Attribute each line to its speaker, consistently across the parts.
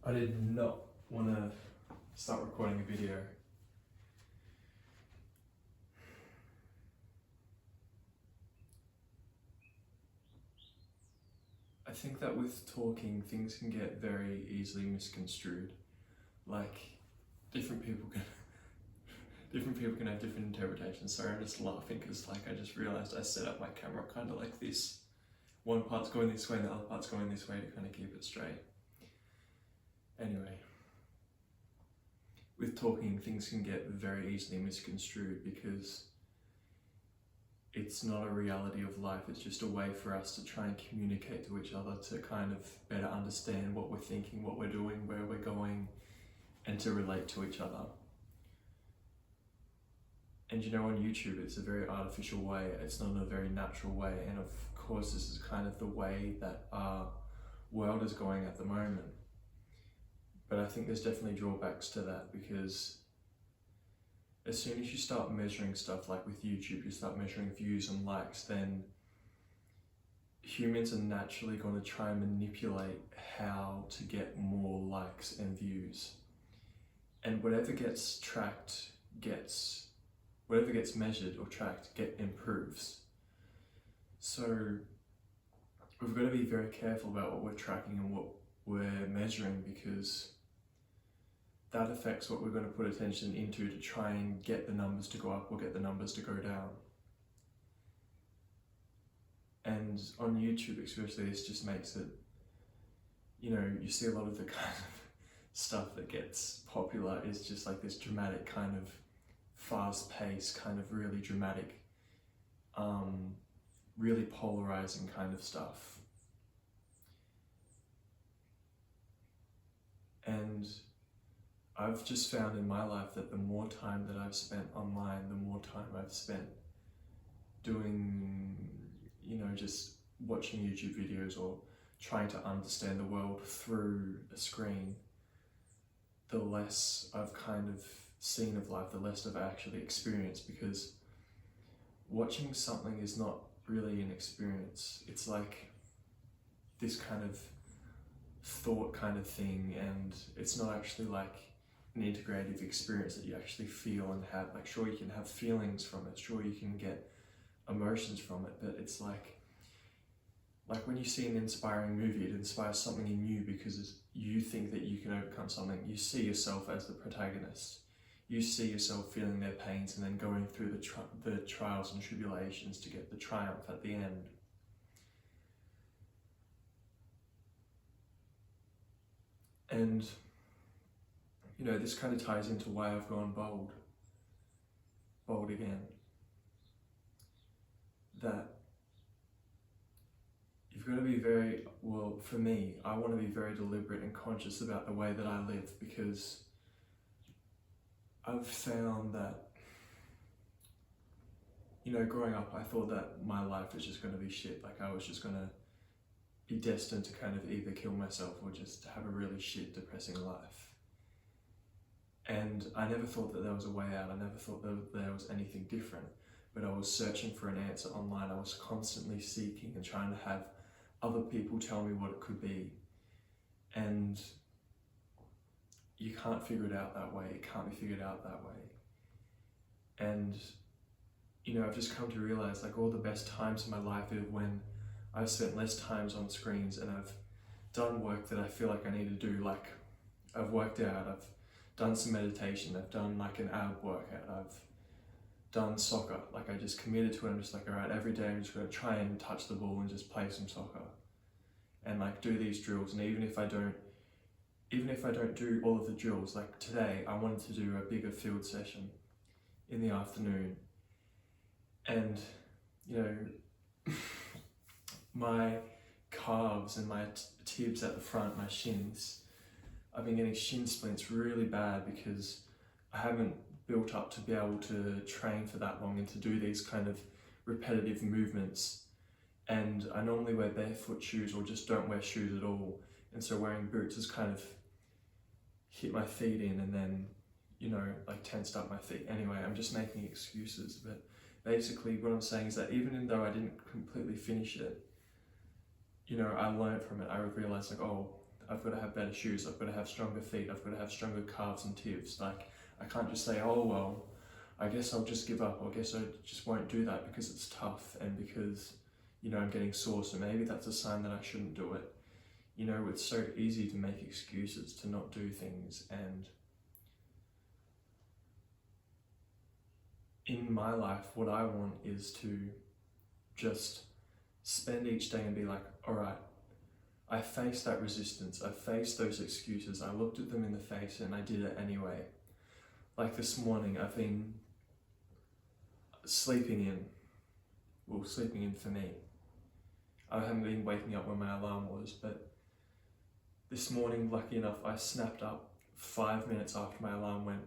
Speaker 1: I did not want to start recording a video. I think that with talking, things can get very easily misconstrued. Like, different people can have different interpretations. Sorry, I'm just laughing because I just realized I set up my camera kind of like this. One part's going this way and the other part's going this way to kind of keep it straight. Anyway, with talking, things can get very easily misconstrued because it's not a reality of life, it's just a way for us to try and communicate to each other to kind of better understand what we're thinking, what we're doing, where we're going, and to relate to each other. And you know, on YouTube, it's a very artificial way, it's not a very natural way, and of course this is kind of the way that our world is going at the moment. But I think there's definitely drawbacks to that, because as soon as you start measuring stuff like with YouTube, you start measuring views and likes, then humans are naturally going to try and manipulate how to get more likes and views. And whatever gets tracked whatever gets measured or tracked improves. So we've got to be very careful about what we're tracking and what we're measuring, because that affects what we're going to put attention into to try and get the numbers to go up or get the numbers to go down. And on YouTube especially, this just makes it, you see a lot of the kind of stuff that gets popular is just like this dramatic kind of fast-paced, kind of really dramatic, really polarizing kind of stuff. And I've just found in my life that the more time that I've spent online, the more time I've spent doing, just watching YouTube videos or trying to understand the world through a screen, the less I've kind of seen of life, the less I've actually experienced, because watching something is not really an experience. It's like this kind of thought kind of thing, and it's not actually like an integrative experience that you actually feel and have. Like, sure, you can have feelings from it, sure, you can get emotions from it, but it's like when you see an inspiring movie, it inspires something in you because you think that you can overcome something. You see yourself as the protagonist. You see yourself feeling their pains and then going through the trials and tribulations to get the triumph at the end. And this kind of ties into why I've gone bold again. That you've got to be for me, I want to be very deliberate and conscious about the way that I live, because I've found that, growing up, I thought that my life was just going to be shit. Like, I was just going to be destined to kind of either kill myself or just have a really shit, depressing life. And I never thought that there was a way out. I never thought that there was anything different. But I was searching for an answer online. I was constantly seeking and trying to have other people tell me what it could be. And you can't figure it out that way. It can't be figured out that way. And, I've just come to realize, like, all the best times in my life are when I've spent less times on screens and I've done work that I feel like I need to do. Like, I've worked out, I've done some meditation, I've done like an ab workout, I've done soccer. Like, I just committed to it. I'm just like, all right, every day I'm just going to try and touch the ball and just play some soccer and like do these drills. And even if I don't do all of the drills, like today I wanted to do a bigger field session in the afternoon, and my calves and my tibs at the front, my shins, I've been getting shin splints really bad because I haven't built up to be able to train for that long and to do these kind of repetitive movements. And I normally wear barefoot shoes or just don't wear shoes at all. And so wearing boots has kind of hit my feet in and then, like tensed up my feet. Anyway, I'm just making excuses. But basically what I'm saying is that even though I didn't completely finish it, I learned from it. I realized like, oh, I've got to have better shoes, I've got to have stronger feet, I've got to have stronger calves and tips. Like, I can't just say, oh well, I guess I'll just give up, or I guess I just won't do that because it's tough and because, you know, I'm getting sore, so maybe that's a sign that I shouldn't do it. You know, it's so easy to make excuses to not do things, and in my life, what I want is to just spend each day and be like, all right, I faced that resistance, I faced those excuses, I looked at them in the face and I did it anyway. Like this morning, I've been sleeping in for me. I haven't been waking up when my alarm was, but this morning, lucky enough, I snapped up 5 minutes after my alarm went,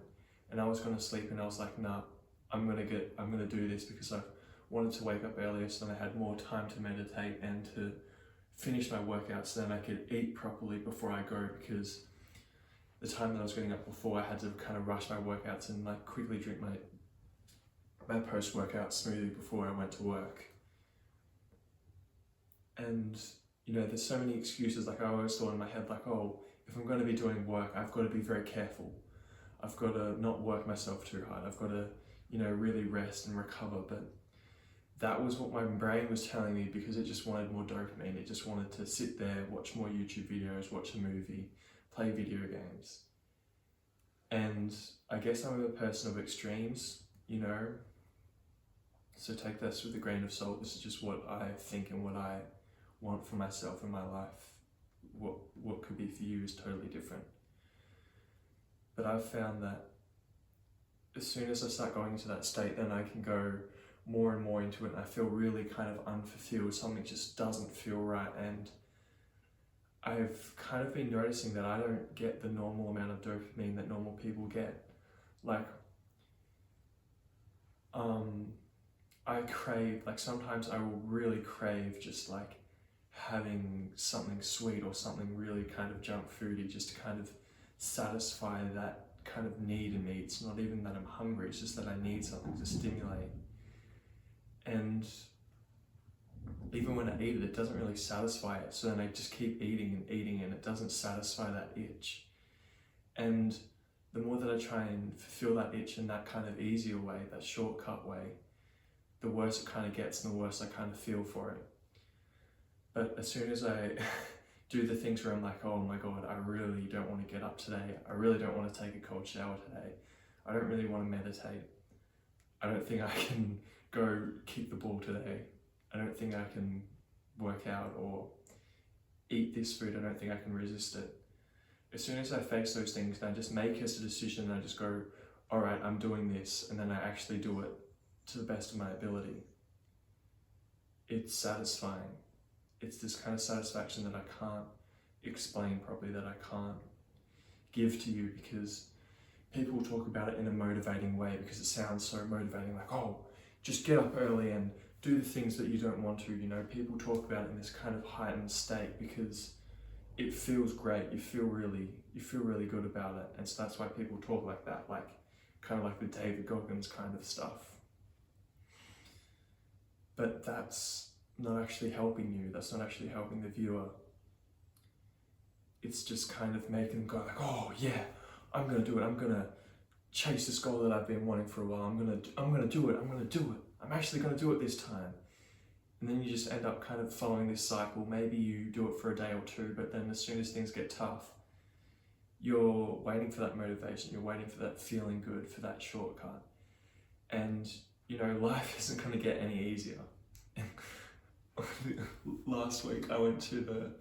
Speaker 1: and I was gonna sleep and I was like, nah, I'm gonna do this because I wanted to wake up earlier so then I had more time to meditate and to finish my workout so then I could eat properly before I go, because the time that I was getting up before, I had to kind of rush my workouts and like quickly drink my post-workout smoothie before I went to work. And you know, there's so many excuses. Like, I always thought in my head, like, oh, if I'm going to be doing work, I've got to be very careful. I've got to not work myself too hard. I've got to, you know, really rest and recover. But that was what my brain was telling me, because it just wanted more dopamine. It just wanted to sit there, watch more YouTube videos, watch a movie, play video games. And I guess I'm a person of extremes, you know, so take this with a grain of salt. This is just what I think and what I want for myself in my life. What could be for you is totally different. But I've found that as soon as I start going into that state, then I can go more and more into it, and I feel really kind of unfulfilled. Something just doesn't feel right, and I've kind of been noticing that I don't get the normal amount of dopamine that normal people get. Like, I crave, like sometimes I will really crave just like having something sweet or something really kind of junk foody, just to kind of satisfy that kind of need in me. It's not even that I'm hungry, it's just that I need something to stimulate. And even when I eat it, it doesn't really satisfy it. So then I just keep eating and eating, and it doesn't satisfy that itch. And the more that I try and fulfill that itch in that kind of easier way, that shortcut way, the worse it kind of gets and the worse I kind of feel for it. But as soon as I do the things where I'm like, oh my God, I really don't want to get up today. I really don't want to take a cold shower today. I don't really want to meditate. I don't think I can go kick the ball today. I don't think I can work out or eat this food. I don't think I can resist it. As soon as I face those things, and I just make a decision, and I just go, all right, I'm doing this, and then I actually do it to the best of my ability. It's satisfying. It's this kind of satisfaction that I can't explain properly, that I can't give to you, because people talk about it in a motivating way, because it sounds so motivating, like, oh, just get up early and do the things that you don't want to. You know, people talk about it in this kind of heightened state because it feels great. You feel really good about it. And so that's why people talk like that, like kind of like the David Goggins kind of stuff. But that's not actually helping you. That's not actually helping the viewer. It's just kind of making them go like, oh yeah, I'm gonna do it. I'm gonna chase this goal that I've been wanting for a while. I'm gonna do it. I'm actually gonna do it this time. And then you just end up kind of following this cycle. Maybe you do it for a day or two, but then as soon as things get tough, you're waiting for that motivation. You're waiting for that feeling good, for that shortcut. And you know, life isn't gonna get any easier. Last week I went to the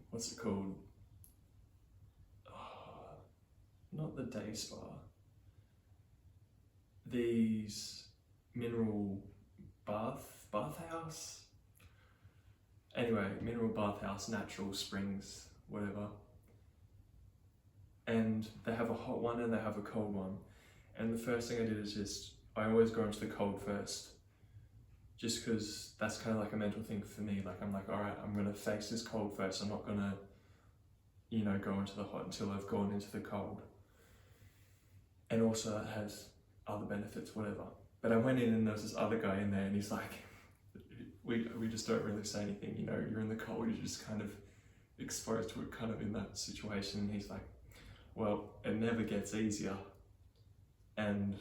Speaker 1: what's it called? Oh, not the day spa. These mineral bathhouse. Anyway, mineral bathhouse, natural springs, whatever. And they have a hot one and they have a cold one. And the first thing I did is I always go into the cold first. Just because that's kind of like a mental thing for me. Like, I'm like, all right, I'm going to face this cold first. I'm not going to, you know, go into the hot until I've gone into the cold. And also that has other benefits, whatever. But I went in and there was this other guy in there and he's like, we just don't really say anything, you know, you're in the cold, you're just kind of exposed to it kind of in that situation, and he's like, well, it never gets easier. And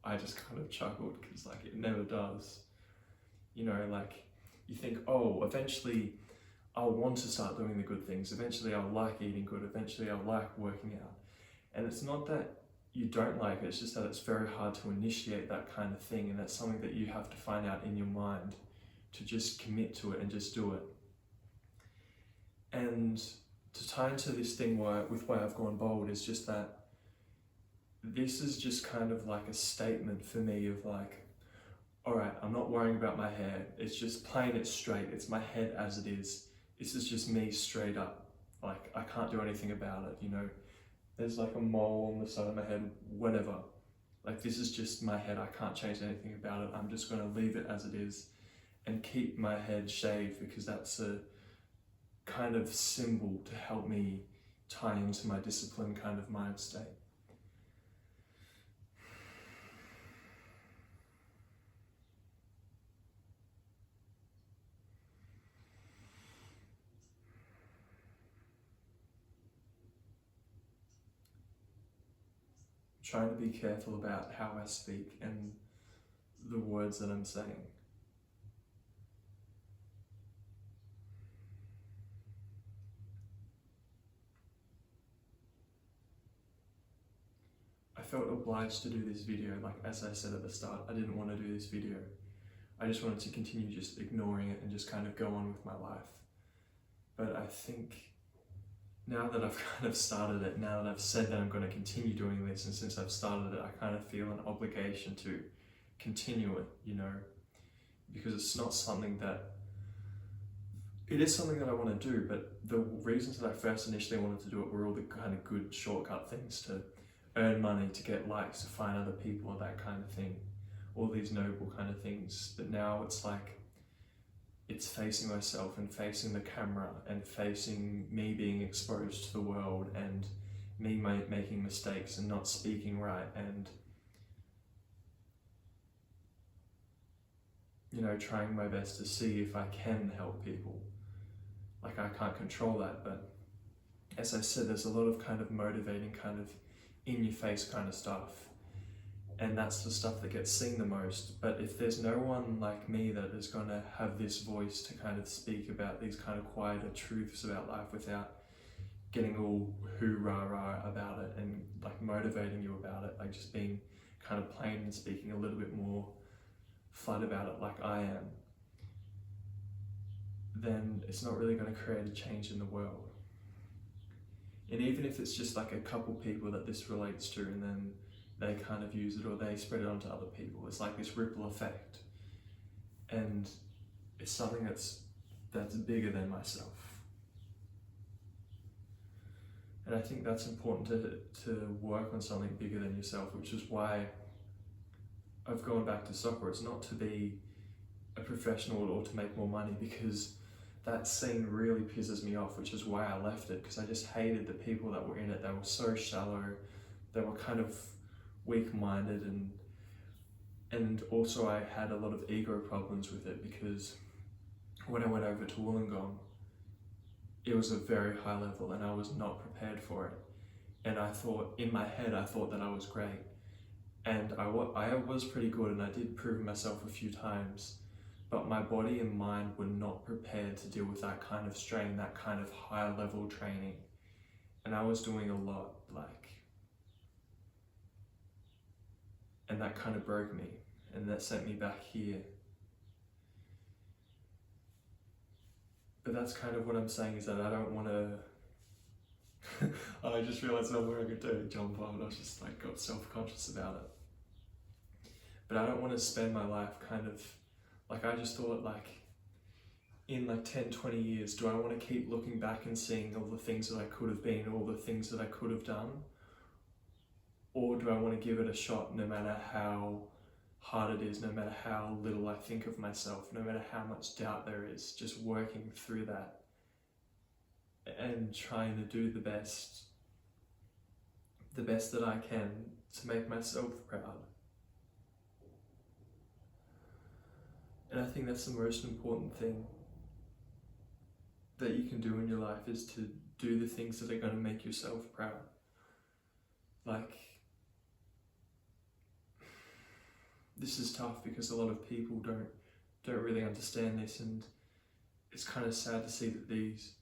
Speaker 1: I just kind of chuckled, because like it never does. You know, like you think, oh, eventually I'll want to start doing the good things. Eventually I'll like eating good. Eventually I'll like working out. And it's not that you don't like it, it's just that it's very hard to initiate that kind of thing. And that's something that you have to find out in your mind to just commit to it and just do it. And to tie into this thing with why I've gone bold is just that this is just kind of like a statement for me of like, all right, I'm not worrying about my hair. It's just playing it straight. It's my head as it is. This is just me straight up. Like, I can't do anything about it, you know. There's like a mole on the side of my head, whatever. Like, this is just my head. I can't change anything about it. I'm just going to leave it as it is and keep my head shaved, because that's a kind of symbol to help me tie into my disciplined kind of mind state. Trying to be careful about how I speak and the words that I'm saying. I felt obliged to do this video, like as I said at the start, I didn't want to do this video. I just wanted to continue just ignoring it and just kind of go on with my life. But I think now that I've kind of started it, now that I've said that I'm going to continue doing this, and since I've started it, I kind of feel an obligation to continue it, you know, because it's not something that, it is something that I want to do, but the reasons that I first initially wanted to do it were all the kind of good shortcut things to earn money, to get likes, to find other people, that kind of thing, all these noble kind of things. But now it's like, it's facing myself and facing the camera and facing me being exposed to the world and me making mistakes and not speaking right, and, you know, trying my best to see if I can help people. Like, I can't control that, but as I said, there's a lot of kind of motivating, kind of in your face kind of stuff. And that's the stuff that gets seen the most. But if there's no one like me that is going to have this voice to kind of speak about these kind of quieter truths about life without getting all hoo-rah-rah about it and like motivating you about it, like just being kind of plain and speaking a little bit more flat about it like I am, then it's not really going to create a change in the world. And even if it's just like a couple people that this relates to, and then they kind of use it or they spread it onto other people, it's like this ripple effect. And it's something that's bigger than myself. And I think that's important to work on something bigger than yourself, which is why I've gone back to soccer. It's not to be a professional or to make more money, because that scene really pisses me off, which is why I left it, because I just hated the people that were in it. They were so shallow, they were kind of weak-minded, and also I had a lot of ego problems with it, because when I went over to Wollongong, it was a very high level and I was not prepared for it. And I thought, in my head, I thought that I was great. And I was pretty good, and I did prove myself a few times, but my body and mind were not prepared to deal with that kind of strain, that kind of high level training. And I was doing a lot, and that kind of broke me, and that sent me back here. But that's kind of what I'm saying, is that I don't want to I just realised I'm wearing a dirty jumper, and I was just like got self-conscious about it. But I don't want to spend my life kind of, like, I just thought, like, in like 10, 20 years, do I want to keep looking back and seeing all the things that I could have been, all the things that I could have done? Or do I want to give it a shot, no matter how hard it is, no matter how little I think of myself, no matter how much doubt there is, just working through that and trying to do the best that I can to make myself proud. And I think that's the most important thing. that you can do in your life is to do the things that are going to make yourself proud. Like, this is tough because a lot of people don't really understand this, and it's kind of sad to see that these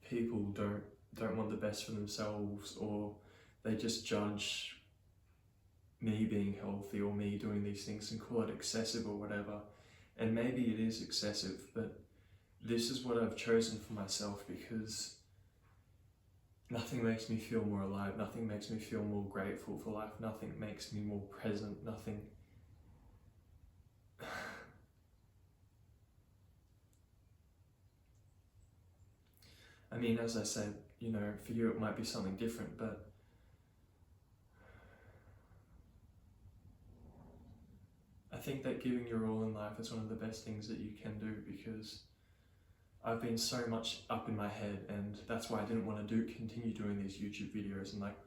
Speaker 1: people don't want the best for themselves, or they just judge me being healthy or me doing these things and call it excessive or whatever. And maybe it is excessive, but this is what I've chosen for myself, because nothing makes me feel more alive, nothing makes me feel more grateful for life, nothing makes me more present, nothing. I mean, as I said, you know, for you it might be something different, but I think that giving your all in life is one of the best things that you can do, because I've been so much up in my head, and that's why I didn't want to continue doing these YouTube videos and like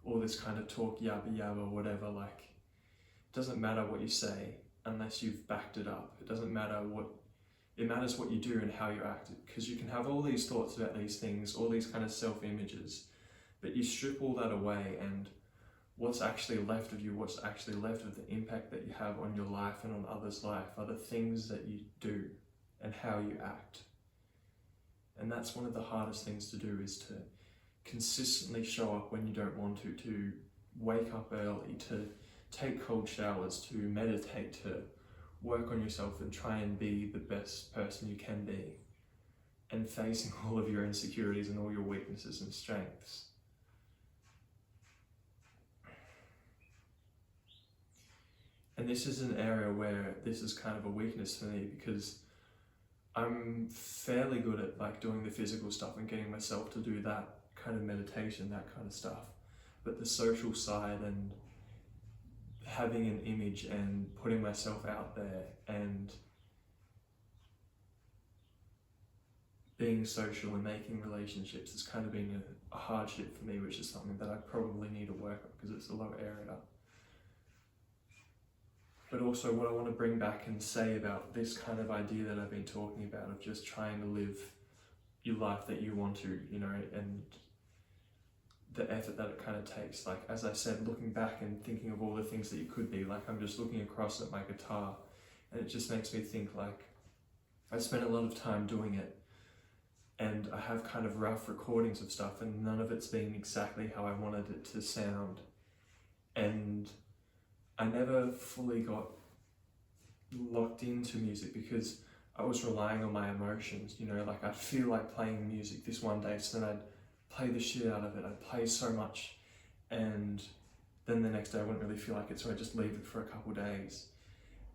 Speaker 1: all this kind of talk, yabba yabba, whatever. Like, it doesn't matter what you say unless you've backed it up. It doesn't matter it matters what you do and how you act, because you can have all these thoughts about these things, all these kind of self-images, but you strip all that away, and what's actually left of you, what's actually left of the impact that you have on your life and on others' life, are the things that you do and how you act. And that's one of the hardest things to do, is to consistently show up when you don't want to wake up early, to take cold showers, to meditate, to work on yourself and try and be the best person you can be, and facing all of your insecurities and all your weaknesses and strengths. And this is an area where this is kind of a weakness for me, because I'm fairly good at like doing the physical stuff and getting myself to do that kind of meditation, that kind of stuff. But the social side and having an image and putting myself out there and being social and making relationships has kind of been a hardship for me, which is something that I probably need to work on, because it's a low area. But also what I want to bring back and say about this kind of idea that I've been talking about, of just trying to live your life that you want to, you know, and the effort that it kind of takes. Like, as I said, looking back and thinking of all the things that you could be, like I'm just looking across at my guitar, and it just makes me think, like, I spent a lot of time doing it, and I have kind of rough recordings of stuff, and none of it's been exactly how I wanted it to sound. And I never fully got locked into music because I was relying on my emotions, you know, like I'd feel like playing music this one day, so then I'd play the shit out of it. I'd play so much, and then the next day I wouldn't really feel like it, so I'd just leave it for a couple days.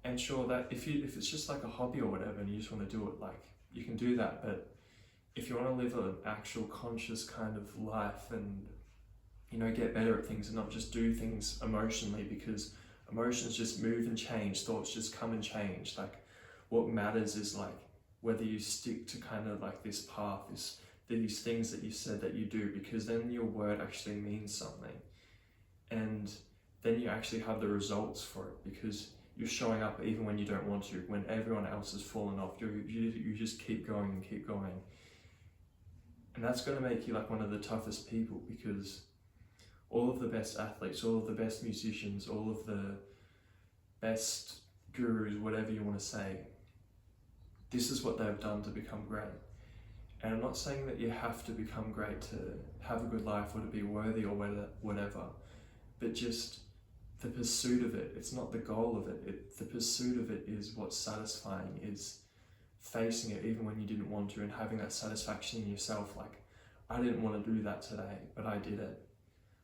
Speaker 1: And sure, that if it's just like a hobby or whatever and you just want to do it, like, you can do that, but if you want to live an actual conscious kind of life and, you know, get better at things and not just do things emotionally, because emotions just move and change, thoughts just come and change. Like, what matters is like whether you stick to kind of like this path, these things that you said that you do, because then your word actually means something, and then you actually have the results for it, because you're showing up even when you don't want to, when everyone else has fallen off. You just keep going and keep going, and that's going to make you like one of the toughest people, because all of the best athletes, all of the best musicians, all of the best gurus, whatever you want to say, this is what they've done to become great. And I'm not saying that you have to become great to have a good life or to be worthy or whatever, but just the pursuit of it. It's not the goal of it. The pursuit of it is what's satisfying, is facing it even when you didn't want to, and having that satisfaction in yourself. Like, I didn't want to do that today, but I did it.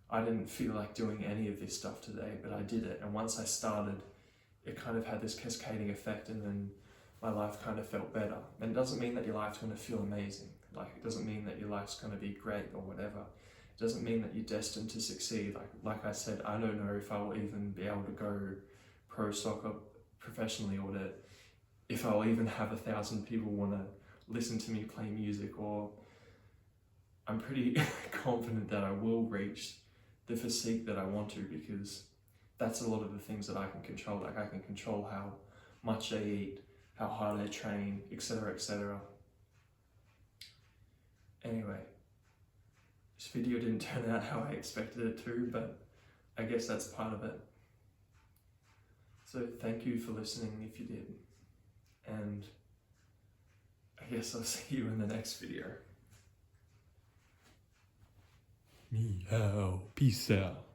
Speaker 1: I didn't feel like doing any of this stuff today, but I did it. And once I started, it kind of had this cascading effect, and then my life kind of felt better. And it doesn't mean that your life's going to feel amazing. Like, it doesn't mean that your life's going to be great or whatever. It doesn't mean that you're destined to succeed. Like I said, I don't know if I will even be able to go pro soccer professionally, or if I'll even have 1,000 people want to listen to me play music, or I'm pretty confident that I will reach the physique that I want to, because that's a lot of the things that I can control. Like, I can control how much I eat, how hard I train, etc., etc. Anyway, this video didn't turn out how I expected it to, but I guess that's part of it. So thank you for listening if you did. And I guess I'll see you in the next video. Meow. Peace out.